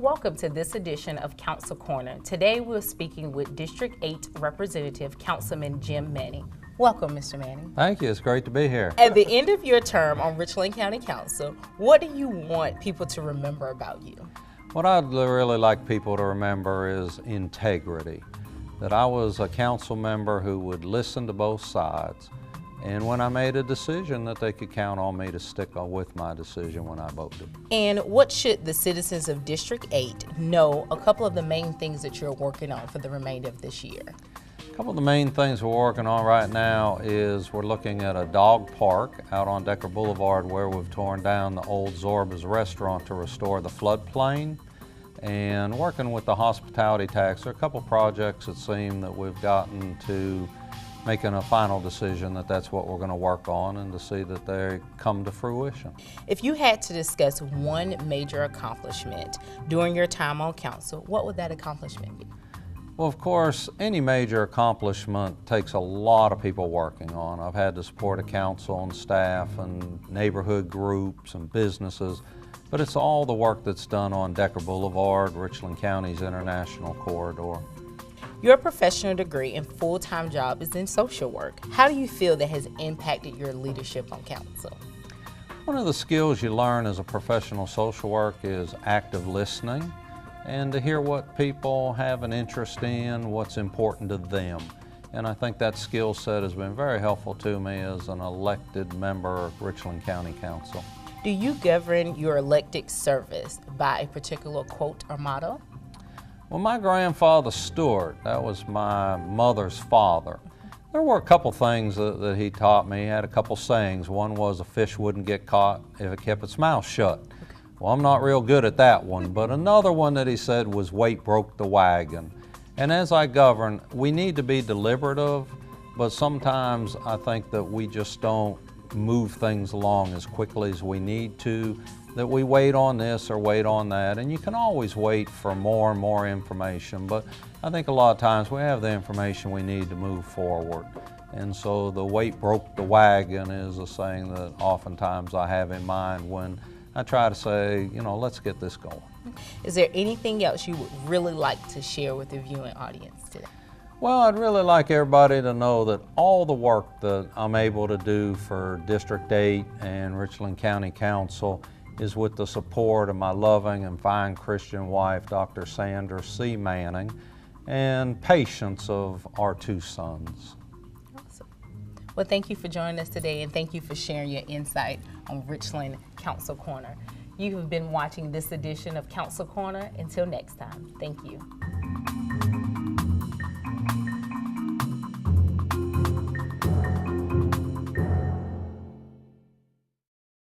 Welcome to this edition of Council Corner. Today we're speaking with District 8 Representative Councilman Jim Manning. Welcome, Mr. Manning. Thank you. It's great to be here. At the end of your term on Richland County Council, what do you want people to remember about you? What I'd really like people to remember is integrity. That I was a council member who would listen to both sides, and when I made a decision that they could count on me to stick with my decision when I voted. And what should the citizens of District 8 know, a couple of the main things that you're working on for the remainder of this year? A couple of the main things we're working on right now is we're looking at a dog park out on Decker Boulevard where we've torn down the old Zorba's restaurant to restore the floodplain, and working with the hospitality tax. There are a couple projects that seem that we've gotten to making a final decision that that's what we're going to work on and to see that they come to fruition. If you had to discuss one major accomplishment during your time on council, what would that accomplishment be? Well, of course, any major accomplishment takes a lot of people working on. I've had to support a council and staff and neighborhood groups and businesses, but it's all the work that's done on Decker Boulevard, Richland County's international corridor. Your professional degree and full-time job is in social work. How do you feel that has impacted your leadership on council? One of the skills you learn as a professional social work is active listening, and to hear what people have an interest in, what's important to them. And I think that skill set has been very helpful to me as an elected member of Richland County Council. Do you govern your elected service by a particular quote or motto? Well, my grandfather Stuart, that was my mother's father. There were a couple things that he taught me. He had a couple sayings. One was a fish wouldn't get caught if it kept its mouth shut. Well, I'm not real good at that one, but another one that he said was weight broke the wagon. And as I govern, we need to be deliberative, but sometimes I think that we just don't move things along as quickly as we need to, that we wait on this or wait on that, and you can always wait for more and more information, but I think a lot of times we have the information we need to move forward. And so the weight broke the wagon is a saying that oftentimes I have in mind when I try to say, you know, let's get this going. Is there anything else you would really like to share with the viewing audience today? Well, I'd really like everybody to know that all the work that I'm able to do for District 8 and Richland County Council is with the support of my loving and fine Christian wife, Dr. Sandra C. Manning, and patience of our two sons. Awesome. Well, thank you for joining us today, and thank you for sharing your insight on Richland Council Corner. You have been watching this edition of Council Corner. Until next time, thank you.